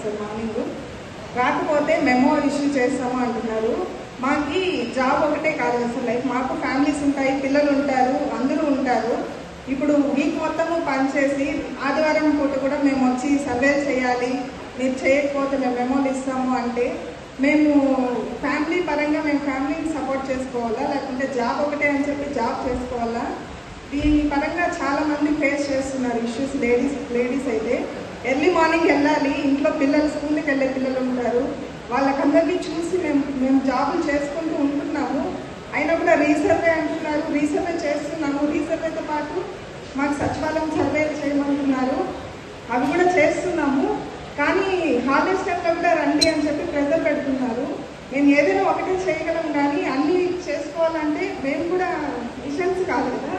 Sir morning. రాకపోతే memo issue చేస్తాము అంటున్నారు. మాకు జాబ్ ఒకటే కాదు సార్, లైక్ మాకు ఫ్యామిలీస్ ఉంటాయి, పిల్లలు ఉంటారు, అందరూ ఉంటారు. ఇప్పుడు వీక్ మొత్తము పనిచేసి ఆదివారం పూట కూడా మేము వచ్చి సర్వే చేయాలి, మీరు చేయకపోతే మేము మెమోలు ఇస్తాము అంటే మేము ఫ్యామిలీ పరంగా మేము ఫ్యామిలీని సపోర్ట్ చేసుకోవాలా, లేకుంటే జాబ్ ఒకటే అని చెప్పి జాబ్ చేసుకోవాలా? దీని పరంగా చాలామంది ఫేస్ చేస్తున్నారు ఇష్యూస్. లేడీస్ అయితే ఎర్లీ మార్నింగ్ వెళ్ళాలి, ఇంట్లో పిల్లలు స్కూల్కి వెళ్ళే పిల్లలు ఉంటారు, వాళ్ళకందరినీ చూసి మేము జాబులు చేసుకుంటూ ఉంటున్నాము. అయినా కూడా రీసర్వే అంటున్నారు, రీసర్వే చేస్తున్నాము. రీసర్వేతో పాటు మాకు సచివాలయం సర్వేలు చేయమంటున్నారు, అవి కూడా చేస్తున్నాము. కానీ హాలిడేస్ టైంలో కూడా రండి అని చెప్పి ప్రెజర్ పెడుతున్నారు. మేము ఏదైనా ఒకటే చేయగలం, కానీ అన్నీ చేసుకోవాలంటే మేము కూడా మిషన్స్ కాదు కదా,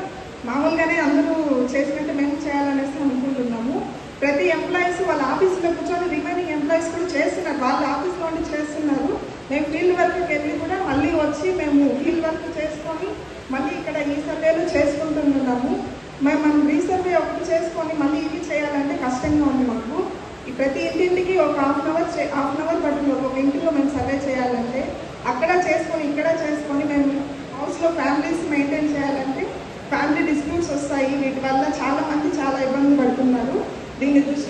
మామూలుగానే అందరూ చేసినట్టు మేము చేయాలనేసి అనుకుంటున్నాము. ప్రతి ఎంప్లాయీస్ వాళ్ళ ఆఫీస్లో కూర్చొని రిమైనింగ్ ఎంప్లాయీస్ కూడా చేస్తున్నారు, వాళ్ళ ఆఫీస్లో ఉండి చేస్తున్నారు. మేము ఫీల్డ్ వర్క్కి వెళ్ళి కూడా మళ్ళీ వచ్చి మేము ఫీల్డ్ వర్క్ చేసుకొని మళ్ళీ ఇక్కడ ఈ సర్వేలు చేసుకుంటున్నాము. మనం రీసర్వే ఒకటి చేసుకొని మళ్ళీ ఇవి చేయాలంటే కష్టంగా ఉంది మాకు. ఈ ప్రతి ఇంటింటికి ఒక హాఫ్ అన్ అవర్ పడుతుంది. ఒక్కొక్క ఇంటిలో మేము సర్వే చేయాలంటే అక్కడ చేసుకొని ఇక్కడ చేసుకొని మేము హౌస్లో ఫ్యామిలీస్ మెయింటైన్ చేయాలంటే ఫ్యామిలీ డిస్ప్యూట్స్ వస్తాయి. వీటి వల్ల చాలామంది చాలా ఇబ్బంది పడుతున్నారు. దీన్ని దృష్టి